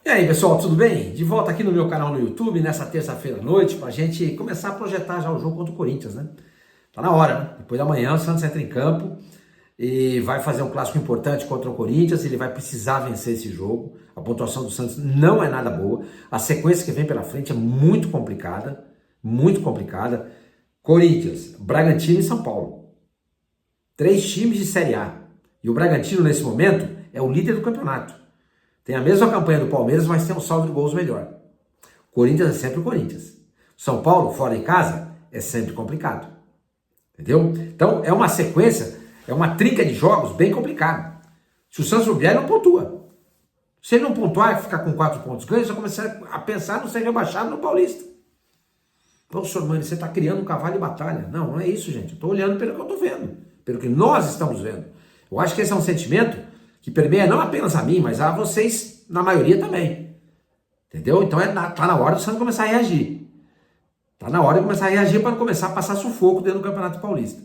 E aí, pessoal, tudo bem? De volta aqui no meu canal no YouTube, nessa terça-feira à noite, pra gente começar a projetar já o jogo contra o Corinthians, né? Tá na hora, né? Depois da manhã o Santos entra em campo e vai fazer um clássico importante contra o Corinthians, ele vai precisar vencer esse jogo. A pontuação do Santos não é nada boa, a sequência que vem pela frente é muito complicada, muito complicada. Corinthians, Bragantino e São Paulo. 3 times de Série A. E o Bragantino, nesse momento, é o líder do campeonato. Tem a mesma campanha do Palmeiras, mas tem um saldo de gols melhor. Corinthians é sempre o Corinthians. São Paulo, fora de casa, é sempre complicado. Entendeu? Então, é uma sequência, é uma trinca de jogos bem complicada. Se o Santos vier, ele não pontua. Se ele não pontuar e ficar com 4 pontos ganhos, vai começar a pensar no ser rebaixado no Paulista. Pô, senhor Mano, você está criando um cavalo de batalha. Não, não é isso, gente. Eu estou olhando pelo que eu estou vendo, pelo que nós estamos vendo. Eu acho que esse é um sentimento que permeia não apenas a mim, mas a vocês, na maioria também. Entendeu? Então tá na hora do Santos começar a reagir. Tá na hora de começar a reagir para não começar a passar sufoco dentro do Campeonato Paulista.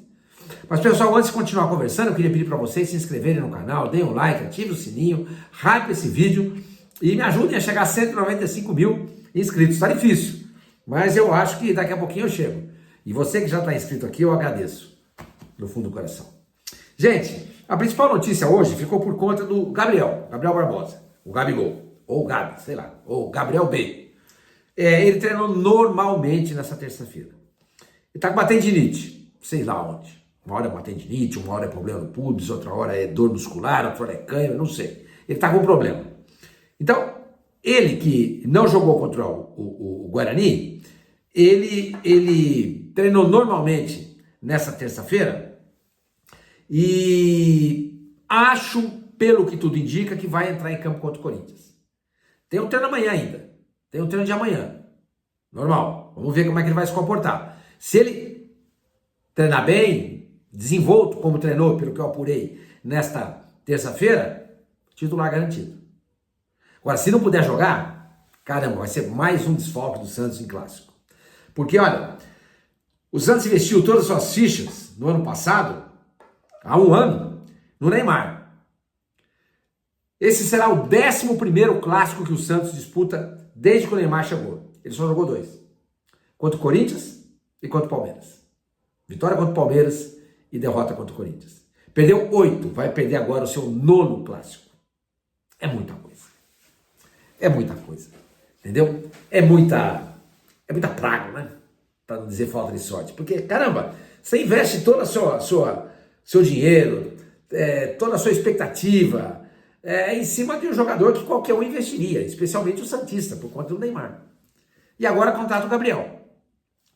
Mas, pessoal, antes de continuar conversando, eu queria pedir para vocês se inscreverem no canal, deem um like, ativem o sininho, hype esse vídeo e me ajudem a chegar a 195 mil inscritos. Tá difícil, mas eu acho que daqui a pouquinho eu chego. E você que já está inscrito aqui, eu agradeço do fundo do coração. Gente, a principal notícia hoje ficou por conta do Gabriel Barbosa, o Gabigol, ou Gabi, sei lá, ou Gabriel B. Ele treinou normalmente nessa terça-feira. Ele tá com uma tendinite, sei lá onde. Uma hora é uma tendinite, uma hora é problema no pubis, outra hora é dor muscular, outra hora é cãibra, não sei. Ele tá com um problema. Então, ele que não jogou contra o Guarani, ele treinou normalmente nessa terça-feira e acho, pelo que tudo indica, que vai entrar em campo contra o Corinthians. Tem um treino amanhã ainda. Tem um treino de amanhã. Normal. Vamos ver como é que ele vai se comportar. Se ele treinar bem, desenvolto, como treinou, pelo que eu apurei, nesta terça-feira, titular garantido. Agora, se não puder jogar, caramba, vai ser mais um desfalque do Santos em clássico. Porque, olha, o Santos investiu todas as suas fichas no ano passado, há um ano, no Neymar. Esse será o 11º clássico que o Santos disputa desde que o Neymar chegou. Ele só jogou 2. Contra o Corinthians e contra o Palmeiras. Vitória contra o Palmeiras e derrota contra o Corinthians. Perdeu 8, vai perder agora o seu 9º clássico. É muita coisa. É muita coisa. Entendeu? É muita praga, né? Para não dizer falta de sorte. Porque, caramba, você investe todo seu dinheiro, toda a sua expectativa em cima de um jogador que qualquer um investiria, especialmente o Santista, por conta do Neymar. E agora contrata o Gabriel.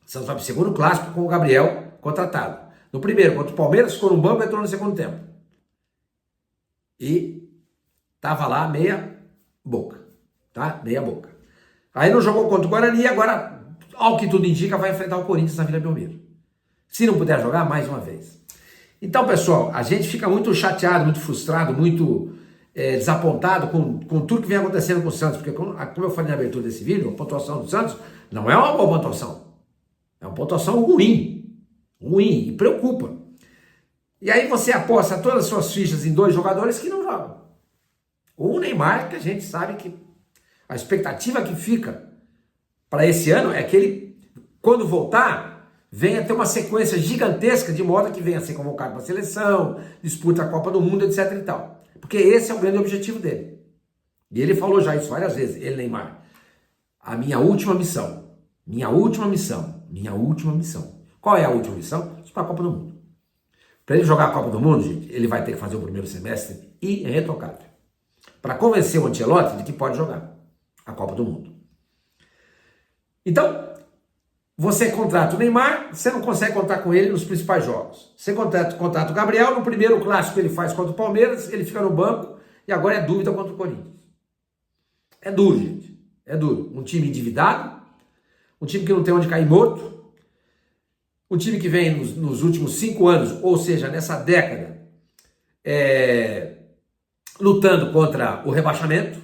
O Santos vai para o segundo clássico com o Gabriel contratado. No primeiro, contra o Palmeiras, ficou no banco e entrou no segundo tempo. E tava lá meia boca, tá? Meia boca. Aí não jogou contra o Guarani e agora, ao que tudo indica, vai enfrentar o Corinthians na Vila Belmiro. Se não puder jogar, mais uma vez. Então, pessoal, a gente fica muito chateado, muito frustrado, muito desapontado com tudo que vem acontecendo com o Santos, porque como eu falei na abertura desse vídeo, a pontuação do Santos não é uma boa pontuação, é uma pontuação ruim, e preocupa. E aí você aposta todas as suas fichas em 2 jogadores que não jogam. O Neymar, que a gente sabe que a expectativa que fica para esse ano é que ele, quando voltar, venha ter uma sequência gigantesca de modo que venha ser convocado para a seleção, disputa a Copa do Mundo, etc e tal. Porque esse é o grande objetivo dele. E ele falou já isso várias vezes, ele, Neymar. A minha última missão. Qual é a última missão? Disputar a Copa do Mundo. Para ele jogar a Copa do Mundo, gente, ele vai ter que fazer o primeiro semestre irretocável. Para convencer o Ancelotti de que pode jogar a Copa do Mundo. Então, você contrata o Neymar, você não consegue contar com ele nos principais jogos. Você contrata o Gabriel, no primeiro clássico que ele faz contra o Palmeiras, ele fica no banco e agora é dúvida contra o Corinthians. É duro, gente. É duro. Um time endividado, um time que não tem onde cair morto, um time que vem nos últimos 5 anos, ou seja, nessa década, lutando contra o rebaixamento,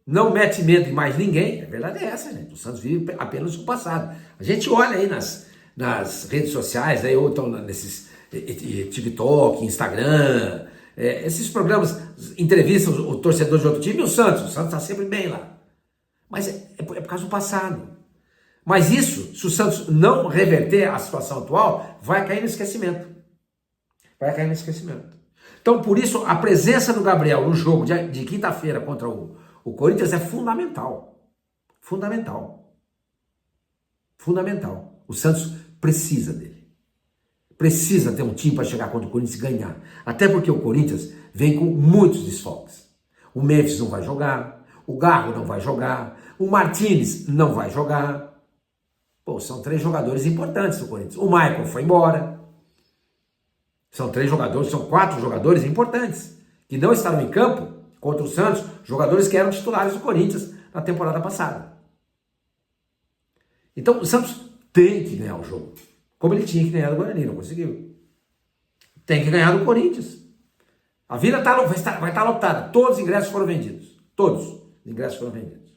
não mete medo em mais ninguém. A verdade é essa, gente. O Santos vive apenas o passado. A gente olha aí nas redes sociais, aí, ou então nesses TikTok, Instagram, Esses programas entrevistam o torcedor de outro time e o Santos está sempre bem lá. Mas é por causa do passado. Mas isso, se o Santos não reverter a situação atual, vai cair no esquecimento. Vai cair no esquecimento. Então, por isso, a presença do Gabriel no jogo de quinta-feira contra o Corinthians é fundamental. Fundamental. Fundamental. O Santos precisa dele. Precisa ter um time para chegar contra o Corinthians e ganhar. Até porque o Corinthians vem com muitos desfalques. O Memphis não vai jogar, o Garro não vai jogar, o Martínez não vai jogar. Pô, são 3 jogadores importantes do Corinthians. O Michael foi embora. São 3 jogadores, são 4 jogadores importantes que não estavam em campo contra o Santos, jogadores que eram titulares do Corinthians na temporada passada. Então o Santos tem que ganhar o jogo, como ele tinha que ganhar do Guarani, não conseguiu. Tem que ganhar do Corinthians. A Vila vai estar lotada, todos os ingressos foram vendidos. Todos os ingressos foram vendidos.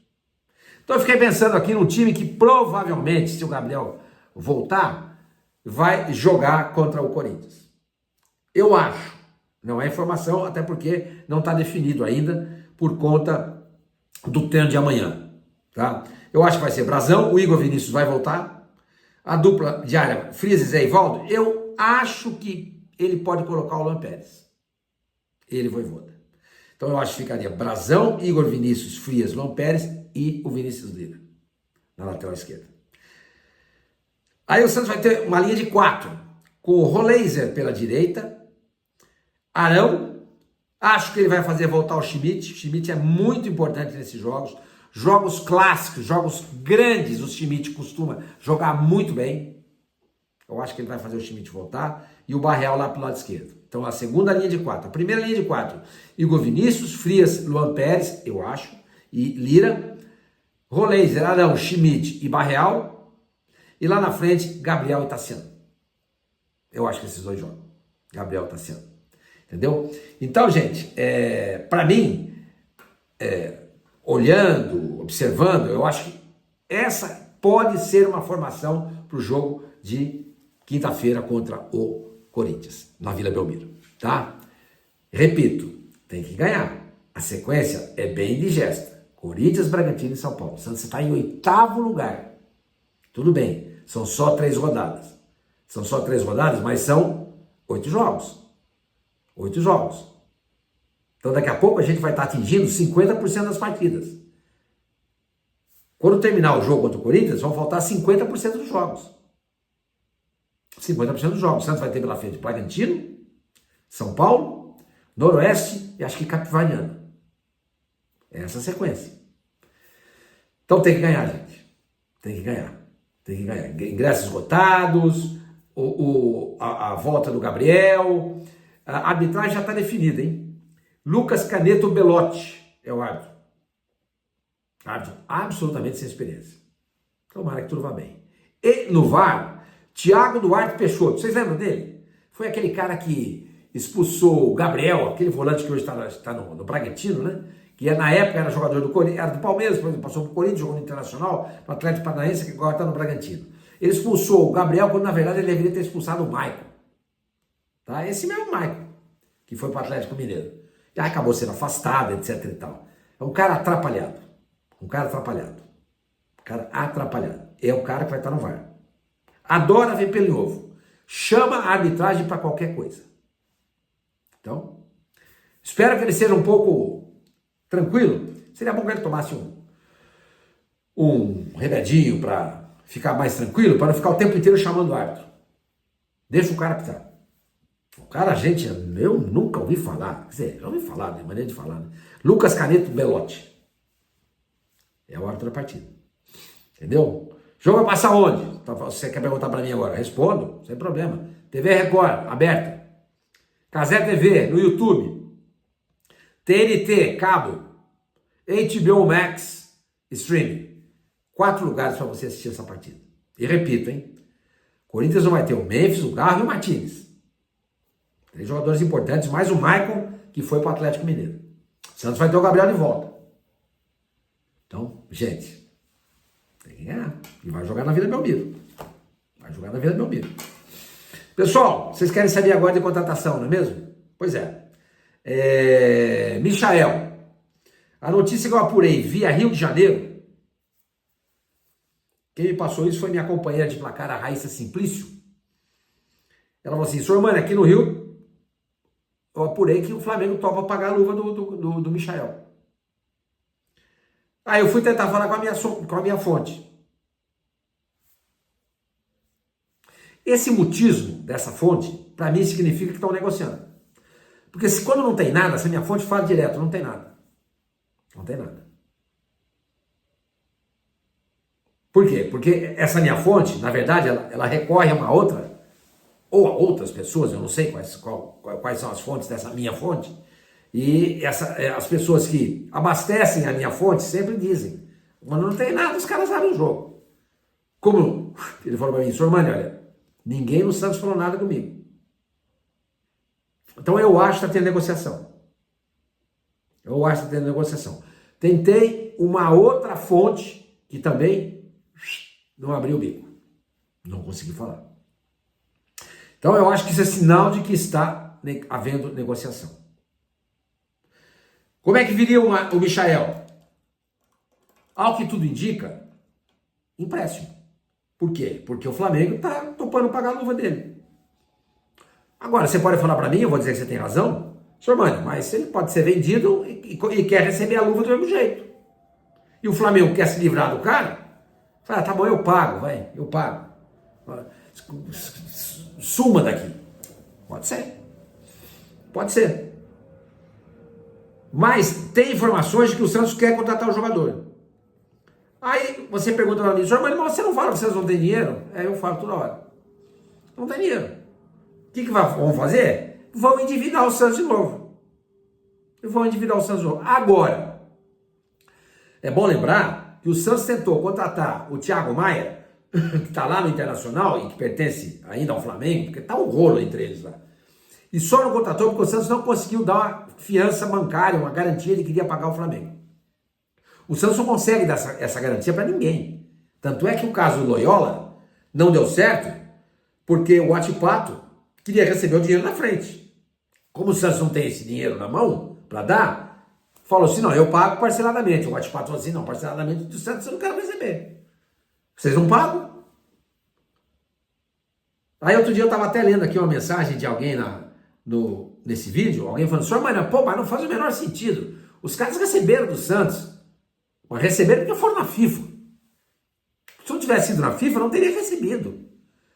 Então eu fiquei pensando aqui num time que provavelmente, se o Gabriel voltar, vai jogar contra o Corinthians. Eu acho, não é informação, até porque não está definido ainda por conta do treino de amanhã, tá? Eu acho que vai ser Brazão, o Igor Vinícius vai voltar, a dupla diária Frias e Zé Ivaldo, eu acho que ele pode colocar o Luan Pérez, ele Vojvoda. Então eu acho que ficaria Brazão, Igor Vinícius, Frias, Luan Pérez e o Vinícius Lira na lateral esquerda. Aí o Santos vai ter uma linha de 4, com o Roleiser pela direita, Arão, acho que ele vai fazer voltar o Schmidt. O Schmidt é muito importante nesses jogos. Jogos clássicos, jogos grandes, o Schmidt costuma jogar muito bem. Eu acho que ele vai fazer o Schmidt voltar. E o Barreal lá pro lado esquerdo. Então a segunda linha de 4. A primeira linha de 4, Igor Vinícius, Frias, Luan Pérez, eu acho, e Lira. Roleiser, Arão, Schmidt e Barreal. E lá na frente, Gabriel e Tassiano. Eu acho que esses 2 jogam. Gabriel e Tassiano. Entendeu? Então, gente, para mim, olhando, observando, eu acho que essa pode ser uma formação para o jogo de quinta-feira contra o Corinthians, na Vila Belmiro, tá? Repito, tem que ganhar. A sequência é bem indigesta. Corinthians, Bragantino e São Paulo. O Santos está em 8º lugar. Tudo bem, são só 3 rodadas. São só 3 rodadas, mas são 8 jogos. 8 jogos. Então daqui a pouco a gente vai estar atingindo 50% das partidas. Quando terminar o jogo contra o Corinthians, vão faltar 50% dos jogos. 50% dos jogos. O Santos vai ter pela frente Bragantino, São Paulo, Noroeste e acho que Capivariano. É essa a sequência. Então tem que ganhar, gente. Tem que ganhar. Tem que ganhar. Ingressos esgotados, a volta do Gabriel. A arbitragem já está definida, hein? Lucas Caneto Belotti é o árbitro. Árbitro absolutamente sem experiência. Tomara que tudo vá bem. E no VAR, Thiago Duarte Peixoto. Vocês lembram dele? Foi aquele cara que expulsou o Gabriel, aquele volante que hoje está no Bragantino, né? Que na época era jogador do Corinthians, era do Palmeiras, por exemplo, passou para o Corinthians, jogou no Internacional, no Atlético Paranaense, que agora está no Bragantino. Ele expulsou o Gabriel, quando na verdade ele deveria ter expulsado o Maicon. Tá? Esse mesmo Maicon, que foi para o Atlético Mineiro. Já acabou sendo afastado, etc e tal. É um cara atrapalhado. Um cara atrapalhado. Um cara atrapalhado. É o cara que vai estar no VAR. Adora ver pelo ovo. Chama a arbitragem para qualquer coisa. Então, espero que ele seja um pouco tranquilo. Seria bom que ele tomasse um remedinho para ficar mais tranquilo, para não ficar o tempo inteiro chamando o árbitro. Deixa o cara apitar. O cara, gente, eu nunca ouvi falar. Quer dizer, já ouvi falar, né? Maneira de falar, né? Lucas Caneto Belotti. É o árbitro da partida. Entendeu? O jogo vai passar onde? Você quer perguntar para mim agora? Respondo, sem problema. TV Record, aberta. Casé TV, no YouTube. TNT, cabo. HBO Max, streaming. 4 lugares para você assistir essa partida. E repito, hein? Corinthians não vai ter o Memphis, o Garro e o Martínez. 3 jogadores importantes, mais o Maicon, que foi para o Atlético Mineiro. O Santos vai ter o Gabriel de volta. Então, gente, tem que ganhar. E vai jogar na Vila Belmiro. Vai jogar na Vila Belmiro. Pessoal, vocês querem saber agora de contratação, não é mesmo? Pois é. Michael, a notícia que eu apurei via Rio de Janeiro, quem me passou isso foi minha companheira de placar, a Raíssa Simplício. Ela falou assim, senhor mano, aqui no Rio, eu apurei que o Flamengo topa pagar a luva do Michael. Aí eu fui tentar falar com a minha fonte. Esse mutismo dessa fonte, para mim, significa que estão negociando. Porque quando não tem nada, se a minha fonte fala direto, não tem nada. Não tem nada. Por quê? Porque essa minha fonte, na verdade, ela recorre a uma outra, ou a outras pessoas, eu não sei quais são as fontes dessa minha fonte, e as pessoas que abastecem a minha fonte sempre dizem, quando não tem nada, os caras abrem o jogo. Como ele falou para mim, senhor Mani, olha, ninguém no Santos falou nada comigo. Então eu acho que está tendo negociação. Eu acho que está tendo negociação. Tentei uma outra fonte que também não abriu o bico. Não consegui falar. Então eu acho que isso é sinal de que está havendo negociação. Como é que viria o Michael? Ao que tudo indica, empréstimo. Por quê? Porque o Flamengo está topando pagar a luva dele. Agora, você pode falar para mim, eu vou dizer que você tem razão, senhor Mani, mas ele pode ser vendido e quer receber a luva do mesmo jeito. E o Flamengo quer se livrar do cara, fala, tá bom, eu pago, vai, eu pago. Suma daqui. Pode ser. Pode ser. Mas tem informações de que o Santos quer contratar o jogador. Aí você pergunta para mim, senhor Mani, mas você não fala que vocês não têm dinheiro? Eu falo toda hora. Não tem dinheiro. O que vão fazer? Vão endividar o Santos de novo. Agora, é bom lembrar que o Santos tentou contratar o Thiago Maia, que está lá no Internacional e que pertence ainda ao Flamengo, porque está um rolo entre eles lá. E só não contratou porque o Santos não conseguiu dar uma fiança bancária, uma garantia de que iria pagar o Flamengo. O Santos não consegue dar essa garantia para ninguém. Tanto é que o caso do Loyola não deu certo porque o Atipato queria receber o dinheiro na frente. Como o Santos não tem esse dinheiro na mão para dar, falou assim, não, eu pago parceladamente. O Atipato falou assim, não, parceladamente do Santos eu não quero receber. Vocês não pagam? Aí outro dia eu estava até lendo aqui uma mensagem de alguém nesse vídeo, alguém falando, senhor, mas não faz o menor sentido. Os caras receberam do Santos, mas receberam porque foram na FIFA. Se não tivesse sido na FIFA, não teria recebido.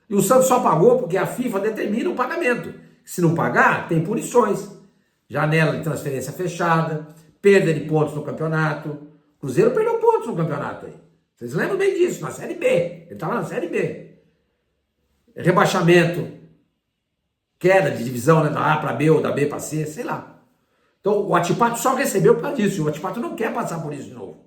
E o Santos só pagou porque a FIFA determina o pagamento. Se não pagar, tem punições. Janela de transferência fechada, perda de pontos no campeonato. O Cruzeiro perdeu pontos no campeonato aí. Vocês lembram bem disso, na Série B. Ele estava na Série B. Rebaixamento, queda de divisão, né, da A para B ou da B para C, sei lá. Então o Atipato só recebeu por causa disso. E o Atipato não quer passar por isso de novo.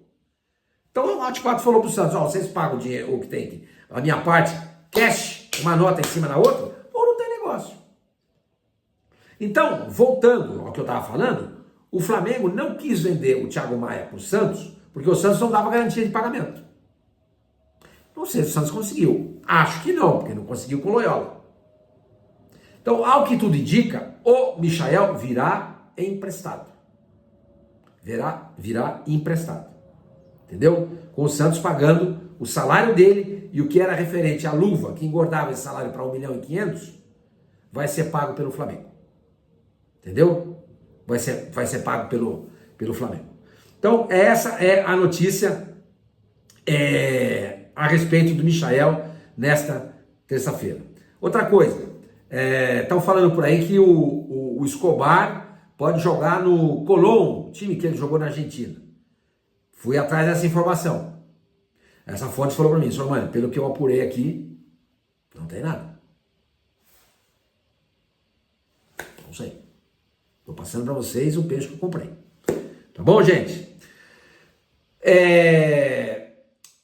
Então o Atipato falou para o Santos, vocês pagam o dinheiro, o que tem aqui, a minha parte, cash, uma nota em cima da outra, ou não tem negócio. Então, voltando ao que eu estava falando, o Flamengo não quis vender o Thiago Maia para o Santos, porque o Santos não dava garantia de pagamento. Não sei se o Santos conseguiu. Acho que não, porque não conseguiu com o Loyola. Então, ao que tudo indica, o Michael virá emprestado. Virá emprestado. Entendeu? Com o Santos pagando o salário dele e o que era referente à luva, que engordava esse salário para 1.500.000, vai ser pago pelo Flamengo. Entendeu? Vai ser pago pelo Flamengo. Então, essa é a notícia a respeito do Michael nesta terça-feira. Outra coisa, estão falando por aí que o Escobar pode jogar no Colón, time que ele jogou na Argentina. Fui atrás dessa informação. Essa fonte falou para mim, senhor Mani, pelo que eu apurei aqui, não tem nada. Não sei. Estou passando para vocês o peixe que eu comprei. Tá bom, gente?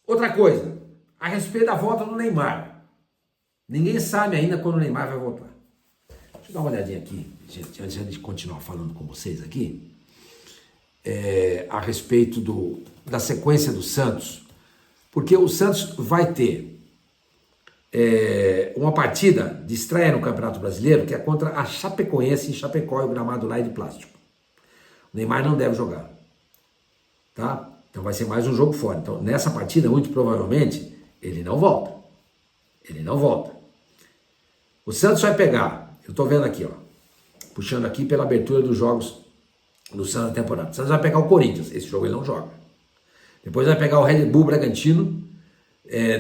Outra coisa, a respeito da volta do Neymar. Ninguém sabe ainda quando o Neymar vai voltar. Deixa eu dar uma olhadinha aqui, gente, antes de continuar falando com vocês aqui, a respeito da sequência do Santos, porque o Santos vai ter uma partida de estreia no Campeonato Brasileiro, que é contra a Chapecoense em Chapecó, e o gramado lá é de plástico. O Neymar não deve jogar. Tá? Então vai ser mais um jogo fora. Então nessa partida, muito provavelmente, ele não volta. Ele não volta. O Santos vai pegar, eu tô vendo aqui, ó, puxando aqui pela abertura dos jogos do Santos na temporada. O Santos vai pegar o Corinthians, esse jogo ele não joga. Depois vai pegar o Red Bull Bragantino,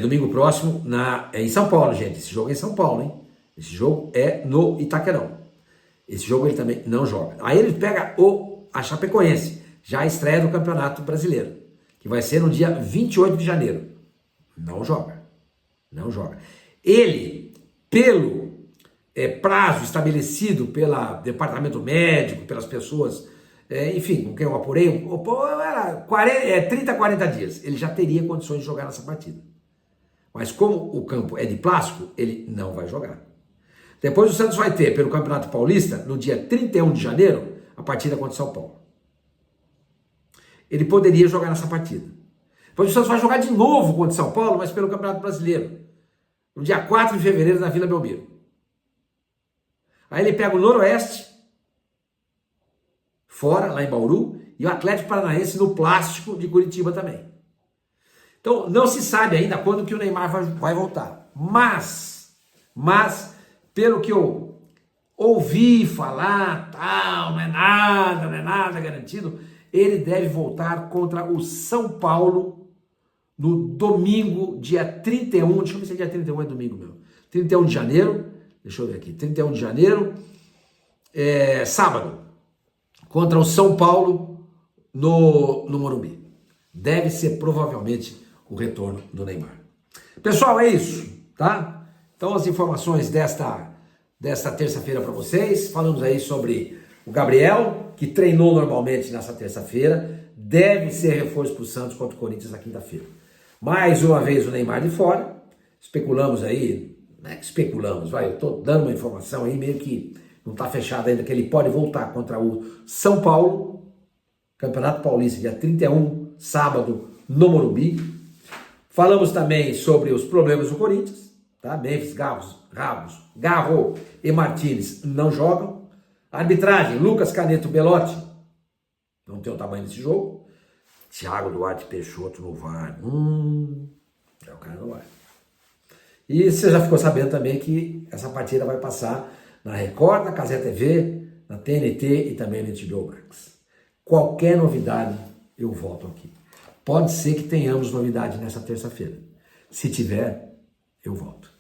domingo próximo, em São Paulo, gente. Esse jogo é em São Paulo, hein? Esse jogo é no Itaquerão. Esse jogo ele também não joga. Aí ele pega a Chapecoense, já a estreia do Campeonato Brasileiro, que vai ser no dia 28 de janeiro. Não joga. Não joga. Ele, pelo prazo estabelecido pelo departamento médico, pelas pessoas, enfim, com quem eu apurei, era 30, 40 dias. Ele já teria condições de jogar nessa partida. Mas como o campo é de plástico, ele não vai jogar. Depois o Santos vai ter, pelo Campeonato Paulista, no dia 31 de janeiro, a partida contra o São Paulo. Ele poderia jogar nessa partida. Depois o Santos vai jogar de novo contra o São Paulo, mas pelo Campeonato Brasileiro, no dia 4 de fevereiro, na Vila Belmiro. Aí ele pega o Noroeste, fora, lá em Bauru, e o Atlético Paranaense no Plástico de Curitiba também. Então, não se sabe ainda quando que o Neymar vai voltar. Mas, pelo que eu ouvi falar, tal, não é nada garantido, ele deve voltar contra o São Paulo no domingo, dia 31, deixa eu ver se é dia 31, é domingo mesmo, 31 de janeiro, deixa eu ver aqui, 31 de janeiro, sábado, contra o São Paulo no Morumbi. Deve ser provavelmente o retorno do Neymar. Pessoal, é isso, tá? Então as informações desta terça-feira para vocês, falamos aí sobre o Gabriel, que treinou normalmente nessa terça-feira, deve ser reforço para o Santos contra o Corinthians na quinta-feira. Mais uma vez o Neymar de fora, especulamos aí, eu estou dando uma informação aí, meio que não está fechado ainda, que ele pode voltar contra o São Paulo, Campeonato Paulista, dia 31, sábado, no Morumbi. Falamos também sobre os problemas do Corinthians, tá? Memphis, Garro e Martínez não jogam. Arbitragem, Lucas Caneto Belotti, não tem o tamanho desse jogo. Thiago Duarte Peixoto no VAR, é o cara no VAR. E você já ficou sabendo também que essa partida vai passar na Record, na Cazé TV, na TNT e também no HBO Max. Qualquer novidade, eu volto aqui. Pode ser que tenhamos novidade nessa terça-feira. Se tiver, eu volto.